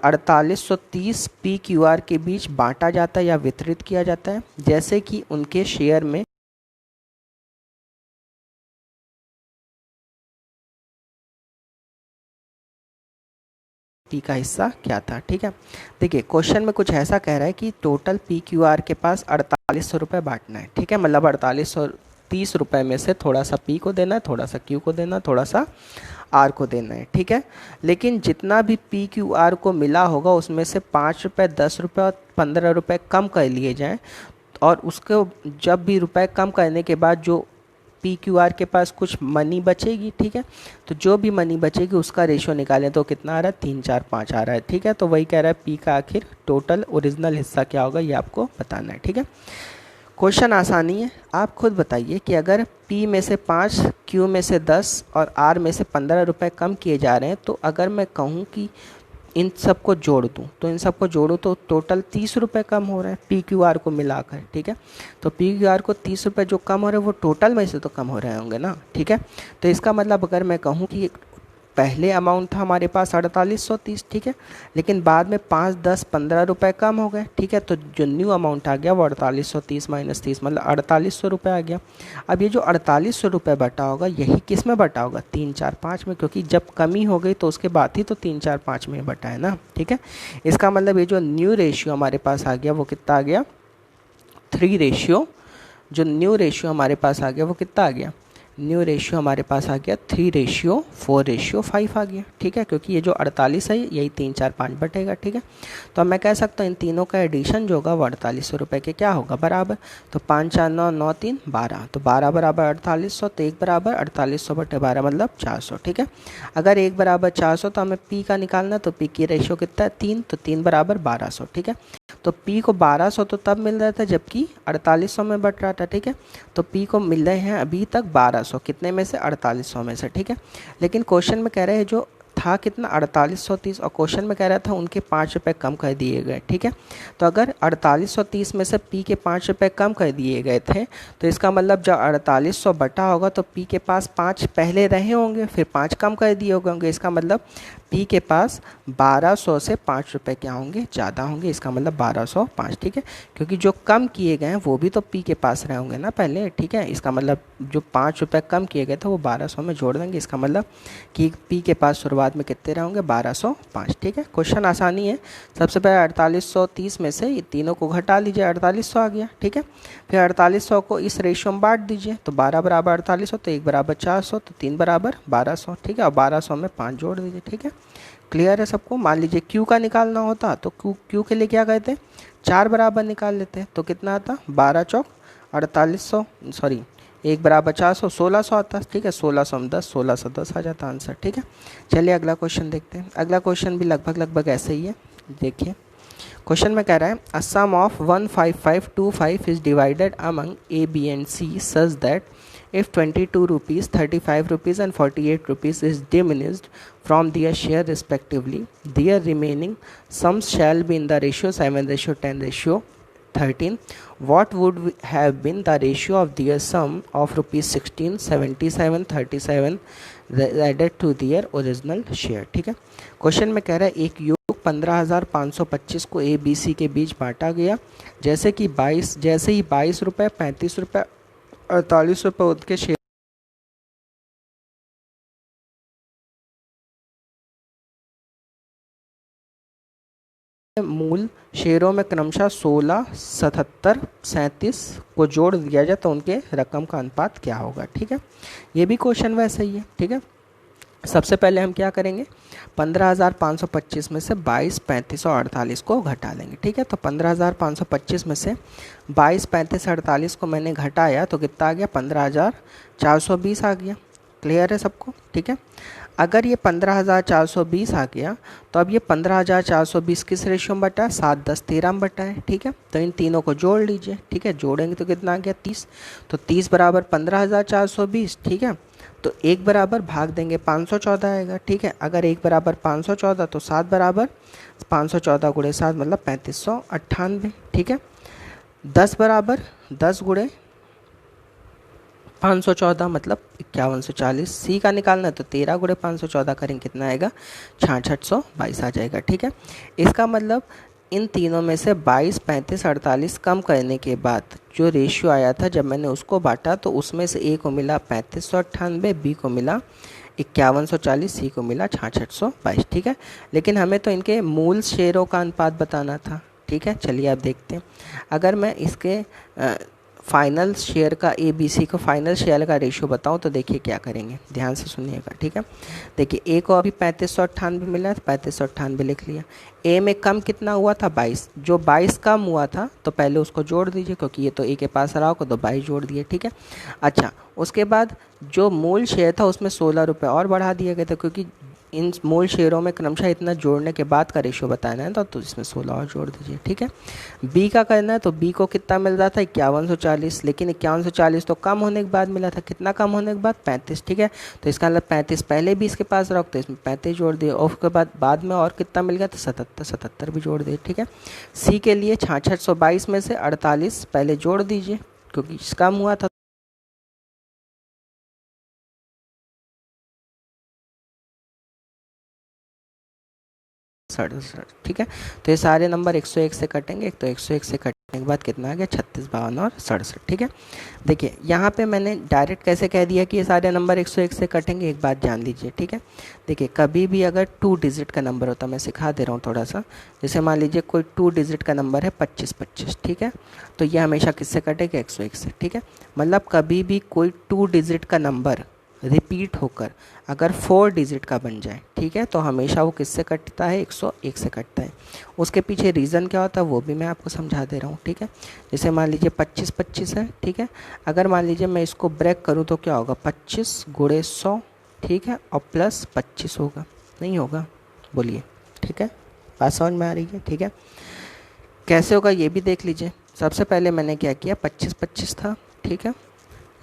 4830 पी क्यू आर के बीच बांटा जाता है या वितरित किया जाता है, जैसे कि उनके शेयर में पी का हिस्सा क्या था, ठीक है। देखिए क्वेश्चन में कुछ ऐसा कह रहा है कि टोटल पी क्यू आर के पास 4800 रुपये बांटना है, ठीक है। मतलब 4830 रुपये में से थोड़ा सा पी को देना है, थोड़ा सा क्यू को देना है, थोड़ा सा आर को देना है, ठीक है। लेकिन जितना भी पी क्यू आर को मिला होगा उसमें से 5 रुपये, 10 रुपये और 15 रुपये कम कर लिए जाएँ, और उसको जब भी रुपए कम करने के बाद जो पी क्यू आर के पास कुछ मनी बचेगी, ठीक है। तो जो भी मनी बचेगी उसका रेशियो निकालें तो कितना आ रहा है, 3, 4, 5 आ रहा है, ठीक है। तो वही कह रहा है पी का आखिर टोटल ओरिजिनल हिस्सा क्या होगा ये आपको बताना है, ठीक है। क्वेश्चन आसानी है, आप खुद बताइए कि अगर पी में से 5, क्यू में से 10 और आर में से 15 रुपये कम किए जा रहे हैं, तो अगर मैं कहूँ कि इन सबको जोड़ दूँ तो इन सबको जोड़ूँ तो टोटल 30 रुपये कम हो रहा है पी क्यू आर को मिलाकर, ठीक है। तो पी क्यू आर को 30 रुपये जो कम हो रहे हैं वो टोटल में से तो कम हो रहे होंगे ना, ठीक है। तो इसका मतलब अगर मैं कहूँ कि पहले अमाउंट था हमारे पास 4830, ठीक है। लेकिन बाद में 5, 10, 15 रुपये कम हो गए, ठीक है। तो जो न्यू अमाउंट आ गया वो 4830 - 30 मतलब 4800 रुपये आ गया। अब ये जो 4800 रुपये बटा होगा यही किस में बटा होगा, 3, 4, 5 में, क्योंकि जब कमी हो गई तो उसके बाद ही तो 3, 4, 5 में बटा है ना, ठीक है। इसका मतलब ये जो न्यू रेशियो हमारे पास आ गया वो कितना आ गया, 3 रेशियो। जो न्यू रेशियो हमारे पास आ गया वो कितना आ गया, न्यू रेशियो हमारे पास आ गया 3:4:5 आ गया, ठीक है। क्योंकि ये जो 48 है यही 3, 4, 5 बटेगा, ठीक है। तो अब मैं कह सकता हूँ इन तीनों का एडिशन जो होगा वो 4800 रुपये के क्या होगा बराबर। तो 5, 4, 9, 9, 3, 12, तो 12 बराबर 4800, तो 1 बराबर 4800/12 मतलब 400, ठीक है। अगर 1 बराबर 400 तो हमें पी का निकालना, तो पी की रेशियो कितना है 3, तो 3 बराबर 1200, ठीक है। तो पी को 1200 तो तब मिल रहा था जबकि 4800 में बट रहा था, ठीक है। तो पी को मिल रहे हैं अभी तक 1200, कितने में से, 4800 में से, ठीक है। लेकिन क्वेश्चन में कह रहे हैं जो था कितना 4830, और क्वेश्चन में कह रहा था उनके 5 रुपये कम कर दिए गए, ठीक है। तो अगर 4830 में से पी के 5 रुपये कम कर दिए गए थे तो इसका मतलब जब 4800 बटा होगा तो पी के पास 5 पहले रहे होंगे, फिर 5 कम कर दिए होंगे। इसका मतलब P के पास 1200 से 5 रुपये क्या होंगे, ज़्यादा होंगे, इसका मतलब 1205, ठीक है। क्योंकि जो कम किए गए हैं वो भी तो P के पास रहे होंगे ना पहले, ठीक है। इसका मतलब जो 5 रुपये कम किए गए थे वो 1200 में जोड़ देंगे, इसका मतलब कि P के पास शुरुआत में कितने रहे होंगे, 1205, ठीक है। क्वेश्चन आसानी है। सबसे पहले 4830 में से ये तीनों को घटा लीजिए, 4800 आ गया, ठीक है। फिर 4800 को इस रेशियो में बांट दीजिए, तो 12 बराबर 4800, तो 1 बराबर 400, तो 3 बराबर 1200, ठीक है। और 1200 में 5 जोड़ दीजिए, ठीक है। क्लियर है सबको। मान लीजिए Q का निकालना होता तो Q के लिए क्या कहते, 4 बराबर निकाल लेते, तो कितना आता, 12 चौक 4800, सॉरी 1 बराबर 400, 1600 आता, ठीक है। 1600 में 10, 1610 आ जाता आंसर, ठीक है। चलिए अगला क्वेश्चन देखते हैं। अगला क्वेश्चन भी लगभग ऐसे ही है। देखिए क्वेश्चन में कह रहा है a sum of 15525 is divided among A, B and C such that if 22 rupees, 35 rupees and 48 rupees is diminished from their share respectively, their remaining sums shall be in the ratio 7:10:13. What would have been the ratio of their sum of rupees 16, 77, 37 added to their original share, ठीक है। क्वेश्चन में कह रहा है एक योग 15,525 को A, B, C के बीच बांटा गया, जैसे ही 22 रुपये, 35 रुपये, 48 रुपये उनके शेयर मूल शेयरों में क्रमशः 16, 77, 37 को जोड़ दिया जाए तो उनके रकम का अनुपात क्या होगा, ठीक है। ये भी क्वेश्चन वैसे ही है, ठीक है। सबसे पहले हम क्या करेंगे, 15,525 में से 22, 35 और 48 को घटा लेंगे, ठीक है। तो 15,525 में से 22, 35, 48 को मैंने घटाया तो कितना आ गया, 15,420 आ गया। क्लियर है सबको, ठीक है। अगर ये 15,420 आ गया तो अब ये 15,420 किस रेशियो में बटा है, 7, 10, 13 में बटा है, ठीक है। तो इन तीनों को जोड़ लीजिए, ठीक है। जोड़ेंगे तो कितना आ गया, 30, तो 30 बराबर 15,420, ठीक है। तो 1 बराबर भाग देंगे 514 आएगा, ठीक है। अगर 1 बराबर 514 तो 7 बराबर 514 गुणे 7 मतलब 3598, ठीक है। 10 बराबर 10 गुणे 514 मतलब 5140। सी का निकालना है तो 13 गुणे 514 करेंगे, कितना आएगा, 6622 आ जाएगा, ठीक है। इसका मतलब इन तीनों में से 22, 35, 48 कम करने के बाद जो रेशियो आया था जब मैंने उसको बांटा तो उसमें से ए को मिला 3598, बी को मिला 5140, सी को मिला 6622, ठीक है। लेकिन हमें तो इनके मूल शेयरों का अनुपात बताना था, ठीक है। चलिए आप देखते हैं। अगर मैं इसके फाइनल शेयर का ABC को फाइनल शेयर का रेशियो बताऊं तो देखिए क्या करेंगे, ध्यान से सुनिएगा, ठीक है। देखिए A को अभी 3598 मिला है, 3598 लिख लिया। A में कम कितना हुआ था, 22, जो 22 कम हुआ था तो पहले उसको जोड़ दीजिए, क्योंकि ये तो A के पास रहा होगा तो 22 जोड़ दिए, ठीक है। अच्छा, उसके बाद जो मूल शेयर था उसमें 16 रुपये और बढ़ा दिए गए थे, क्योंकि इन मूल शेयरों में क्रमशः इतना जोड़ने के बाद का रेशियो बताना है तो इसमें 16 और जोड़ दीजिए, ठीक है। बी का करना है तो बी को कितना मिल रहा था, 5140, लेकिन 5140 तो कम होने के बाद मिला था, कितना कम होने के बाद, 35, ठीक है। तो इसका मतलब 35 पहले भी इसके पास रख तो इसमें 35 जोड़ दिए, और उसके बाद में और कितना मिल गया, तो 77 भी जोड़ दिए, ठीक है। सी के लिए 6622 में से 48 पहले जोड़ दीजिए, क्योंकि कम हुआ था, ठीक है। तो ये सारे नंबर 101 से कटेंगे, तो 101 से कटने के बाद कितना आ गया, 36, 52 और 67, ठीक है। देखिए यहाँ पे मैंने डायरेक्ट कैसे कह दिया कि ये सारे नंबर 101 से कटेंगे, एक बात जान लीजिए, ठीक है। देखिए कभी भी अगर 2 डिजिट का नंबर होता है, मैं सिखा दे रहा हूँ थोड़ा सा, जैसे मान लीजिए कोई 2 डिजिट का नंबर है 25, ठीक है। तो ये हमेशा किससे कटेगा, 101 से, ठीक है। मतलब कभी भी कोई 2 डिजिट का नंबर रिपीट होकर अगर 4 डिजिट का बन जाए, ठीक है, तो हमेशा वो किससे कटता है, 101 से कटता है। उसके पीछे रीज़न क्या होता है वो भी मैं आपको समझा दे रहा हूँ, ठीक है। जैसे मान लीजिए 25 है, ठीक है। अगर मान लीजिए मैं इसको ब्रेक करूँ तो क्या होगा, 25 गुणे 100, ठीक है, और प्लस 25 होगा, नहीं होगा, बोलिए, ठीक है। बात समझ में आ रही है, ठीक है। कैसे होगा ये भी देख लीजिए। सबसे पहले मैंने क्या किया, 25 था, ठीक है।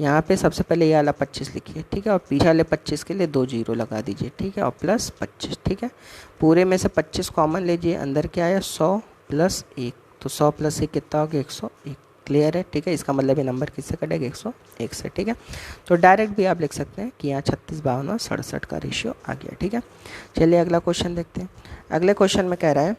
यहाँ पे सबसे पहले ये वाला 25 लिखिए, ठीक है, और पीछे वाले 25 के लिए 2 जीरो लगा दीजिए, ठीक है, और प्लस 25, ठीक है। पूरे में से 25 कॉमन लीजिए, अंदर क्या आया, 100 प्लस 1, तो 100 प्लस 1 कितना हो गया, 101, क्लियर है, ठीक है। इसका मतलब ये नंबर किससे कटेगा, 101 से, ठीक है। तो डायरेक्ट भी आप लिख सकते हैं कि यहाँ 36, 52 और 67 का रेशियो आ गया, ठीक है। चलिए अगला क्वेश्चन देखते हैं। अगले क्वेश्चन में कह रहा है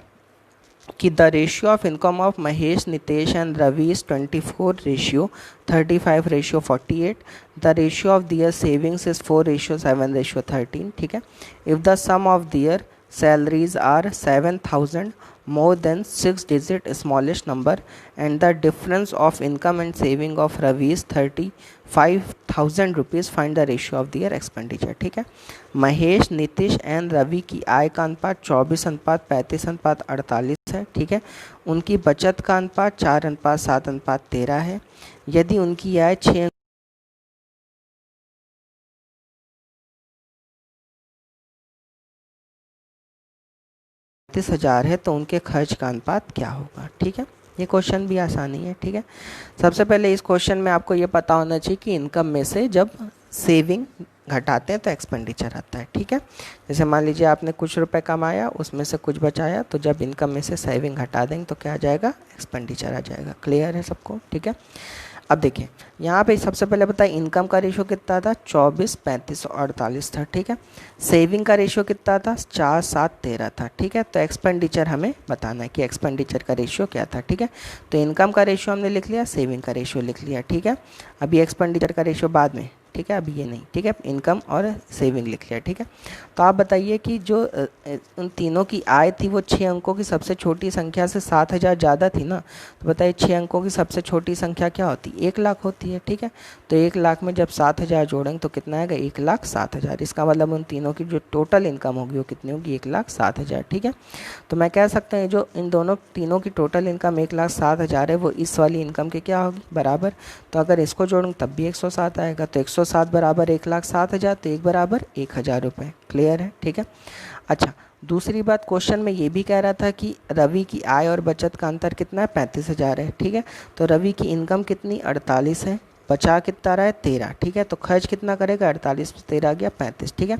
कि the ratio of income of Mahesh, Nitesh and Ravi is 24 ratio 35 ratio 48। The ratio of their savings is 4 ratio 7 ratio 13, ठीक है। If the sum of their salaries are 7,000 more than 6 digit smallest number and the difference of income and saving of Ravi is 35,000 rupees, find the ratio of their expenditure, ठीक है। महेश, नीतीश एंड रवि की आय का अनुपात 24:35:48 है, ठीक है। उनकी बचत का अनुपात 4:7:13 है। यदि उनकी आय 6 30,000 है तो उनके खर्च का अनुपात क्या होगा, ठीक है। ये क्वेश्चन भी आसानी है, ठीक है। सबसे पहले इस क्वेश्चन में आपको ये पता होना चाहिए कि इनकम में से जब सेविंग घटाते हैं तो एक्सपेंडिचर आता है, ठीक है। जैसे मान लीजिए आपने कुछ रुपए कमाया, उसमें से कुछ बचाया, तो जब इनकम में से सेविंग घटा देंगे तो क्या आ जाएगा, एक्सपेंडिचर आ जाएगा। क्लियर है सबको, ठीक है। अब देखिए यहाँ पे सबसे पहले बताइए इनकम का रेशियो कितना था, 24, 35 और 48 था, ठीक है। सेविंग का रेशियो कितना था, 4, 7, 13 था, ठीक है। तो एक्सपेंडिचर हमें बताना है कि एक्सपेंडिचर का रेशियो क्या था, ठीक है। तो इनकम का रेशियो हमने लिख लिया, सेविंग का रेशियो लिख लिया, ठीक है। अभी एक्सपेंडिचर का रेशियो बाद में, ठीक है, अभी ये नहीं, ठीक है। इनकम और सेविंग लिख लिया, ठीक है। तो आप बताइए कि जो उन तीनों की आय थी वो 6 अंकों की सबसे छोटी संख्या से 7,000 ज़्यादा थी ना। तो बताइए 6 अंकों की सबसे छोटी संख्या क्या होती है, 1 लाख होती है, ठीक है। तो 1 लाख में जब 7,000 जोड़ेंगे तो कितना आएगा, 1,07,000। इसका मतलब उन तीनों की जो टोटल इनकम होगी वो कितनी होगी, 1,07,000, ठीक है। तो मैं कह सकता हूँ जो इन दोनों तीनों की टोटल इनकम 1,07,000 है वो इस वाली इनकम के क्या होगी, बराबर। तो अगर इसको जोड़ूंगे तब भी 107 आएगा। तो 107 बराबर 1,07,000, तो 1 बराबर 1,000 रुपये। क्लियर है, ठीक है। अच्छा, दूसरी बात क्वेश्चन में ये भी कह रहा था कि रवि की आय और बचत का अंतर कितना है, 35,000 है, ठीक है। तो रवि की इनकम कितनी, 48 है, बचा कितना रहा है, 13, ठीक है। तो खर्च कितना करेगा, 48 में 13 आ गया 35, ठीक है।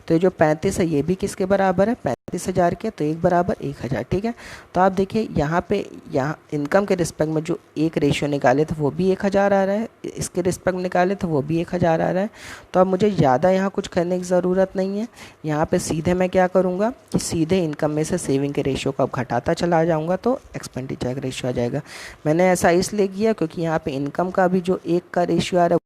तो ये जो 35 है ये भी किसके बराबर है, 35,000 के, तो 1 बराबर 1,000, ठीक है। तो आप देखिए यहाँ पे यहाँ इनकम के रिस्पेक्ट में जो एक रेशियो निकाले थे वो भी 1,000 आ रहा है, इसके रिस्पेक्ट में निकाले थे वो भी 1,000 आ रहा है। तो अब मुझे ज़्यादा यहाँ कुछ करने की ज़रूरत नहीं है। यहाँ पे सीधे मैं क्या करूँगा कि सीधे इनकम में से सेविंग के रेशियो को अब घटाता चला जाऊँगा तो एक्सपेंडिचर का रेशियो आ जाएगा। मैंने ऐसा इसलिए किया क्योंकि यहाँ पे इनकम का भी जो 1 का रेशियो आ रहा है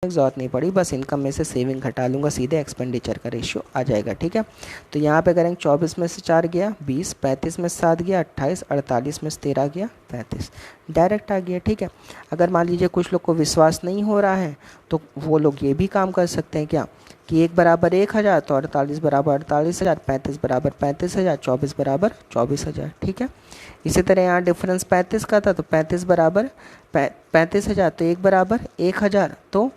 ज़रूरत नहीं पड़ी, बस इनकम में से सेविंग घटा लूँगा, सीधे एक्सपेंडिचर का रेशियो आ जाएगा, ठीक है। तो यहाँ पे करेंगे 24 में से 4 गया 20, 35 में से 7 गया 28, 48 में से 13 गया 35, डायरेक्ट आ गया, ठीक है। अगर मान लीजिए कुछ लोग को विश्वास नहीं हो रहा है तो वो लोग ये भी काम कर सकते हैं क्या कि 1 बराबर 1,000, तो 48 बराबर 48,000, 35 बराबर 35,000, 24 बराबर 24,000, ठीक है। इसी तरह यहाँ डिफरेंस 35 का था तो 35 बराबर 35,000, तो 1 बराबर 1,000, तो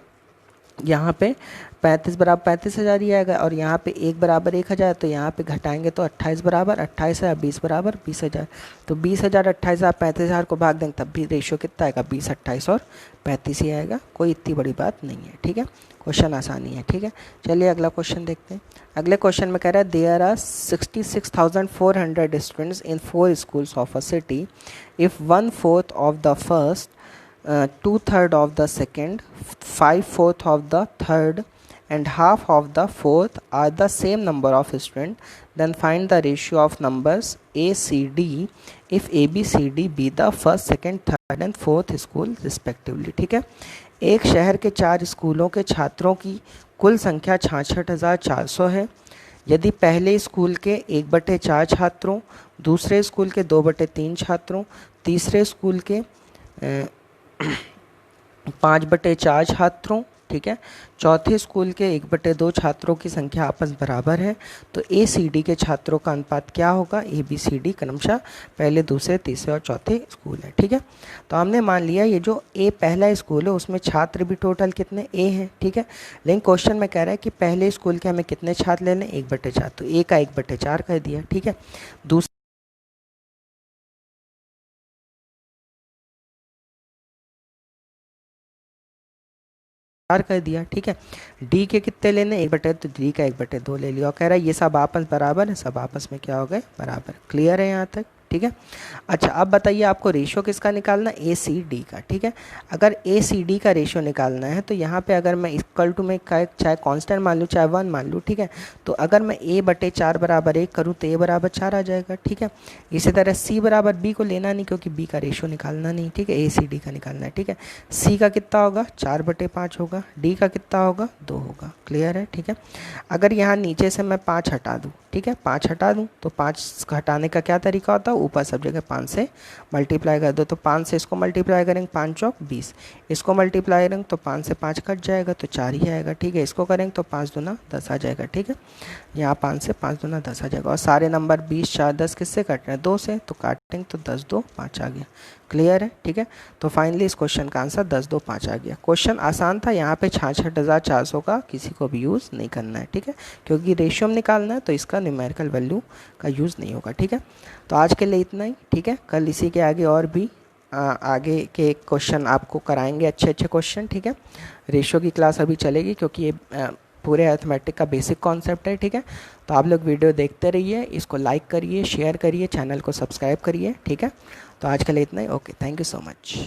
यहाँ पे 35 बराबर 35,000 ही आएगा और यहाँ पे 1 बराबर 1,000, तो यहाँ पे घटाएंगे तो 28 बराबर 28,000, 20 बराबर 20,000, तो 20,000 28,000 35,000 को भाग देंगे तब भी रेशियो कितना आएगा, 20, 28 और 35 ही आएगा। कोई इतनी बड़ी बात नहीं है, ठीक है। क्वेश्चन आसानी है, ठीक है। चलिए अगला क्वेश्चन देखते हैं। अगले क्वेश्चन में कह रहा है there are 66,400 students in 4 schools of a city. If 1/4 of the first, 2/3 of the second, 5/4 of the third, and half of the fourth are the same number of students, then find the ratio of numbers A, C, D if A, B, C, D be the first, second, third and fourth school respectively, ठीक है। एक शहर के 4 स्कूलों के छात्रों की कुल संख्या 66,400 है। यदि पहले स्कूल के 1/4 छात्रों, दूसरे स्कूल के 2/3 छात्रों, तीसरे स्कूल के 5/4 छात्रों, ठीक है, चौथे स्कूल के 1/2 छात्रों की संख्या आपस बराबर है, तो ए सी डी के छात्रों का अनुपात क्या होगा, ए बी सी डी क्रमशः पहले, दूसरे, तीसरे और चौथे स्कूल है, ठीक है। तो हमने मान लिया ये जो ए पहला स्कूल है उसमें छात्र भी टोटल कितने ए हैं, ठीक है। लेकिन क्वेश्चन में कह रहा है कि पहले स्कूल के हमें कितने छात्र ले लें, 1/4, तो ए का 1/4 कर दिया, ठीक है। दूसरे 4 कर दिया, ठीक है। डी के कितने लेने, 1/, तो डी का 1/2 ले लिया और कह रहा है ये सब आपस बराबर है, सब आपस में क्या हो गए, बराबर। क्लियर है यहाँ तक, ठीक है। अच्छा अब बताइए आपको रेशियो किसका निकालना है, ए सी डी का, ठीक है। अगर ए सी डी का रेशियो निकालना है तो यहाँ पे अगर मैं इक्वल टू में चाहे कांस्टेंट मान लूँ चाहे 1 मान लूँ, ठीक है। तो अगर मैं a/4 = 1 करूँ तो a = 4 आ जाएगा, ठीक है। इसी तरह c = b को लेना नहीं क्योंकि b का रेशियो निकालना नहीं, ठीक है, ए सी डी का निकालना है, ठीक है। c का कितना होगा, 4/5 होगा, d का कितना होगा, 2 होगा। क्लियर है, ठीक है। अगर यहाँ नीचे से मैं 5 हटा दूँ, ठीक है, 5 हटा दूँ तो 5 हटाने का क्या तरीका होता है, ऊपर सब जगह 5 से मल्टीप्लाई कर दो, तो 5 से इसको मल्टीप्लाई करेंगे 5 चौक 20, इसको मल्टीप्लाई करेंगे तो 5 से 5 कट जाएगा तो 4 ही आएगा, ठीक है। इसको करेंगे तो 5 दूना 10 आ जाएगा, ठीक है। यहाँ 5 से 5 दूना 10 आ जाएगा और सारे नंबर 20 4 10 किससे कट रहे हैं, 2 से, तो काटेंगे तो 10 2 5 आ गया। क्लियर है, ठीक है। तो फाइनली इस क्वेश्चन का आंसर 10 2 5 आ गया। क्वेश्चन आसान था, यहाँ पे 66,400 का किसी को भी यूज़ नहीं करना है, ठीक है, क्योंकि रेशियो में निकालना है तो इसका न्यूमेरिकल वैल्यू का यूज़ नहीं होगा, ठीक है। तो आज के लिए इतना ही, ठीक है। कल इसी के आगे और भी आगे के क्वेश्चन आपको कराएंगे, अच्छे अच्छे क्वेश्चन, ठीक है। रेशियो की क्लास अभी चलेगी क्योंकि ये पूरे अर्थमेटिक का बेसिक कॉन्सेप्ट है, ठीक है। तो आप लोग वीडियो देखते रहिए, इसको लाइक करिए, शेयर करिए, चैनल को सब्सक्राइब करिए, ठीक है। तो आज के लिए इतना ही, okay, thank you so much.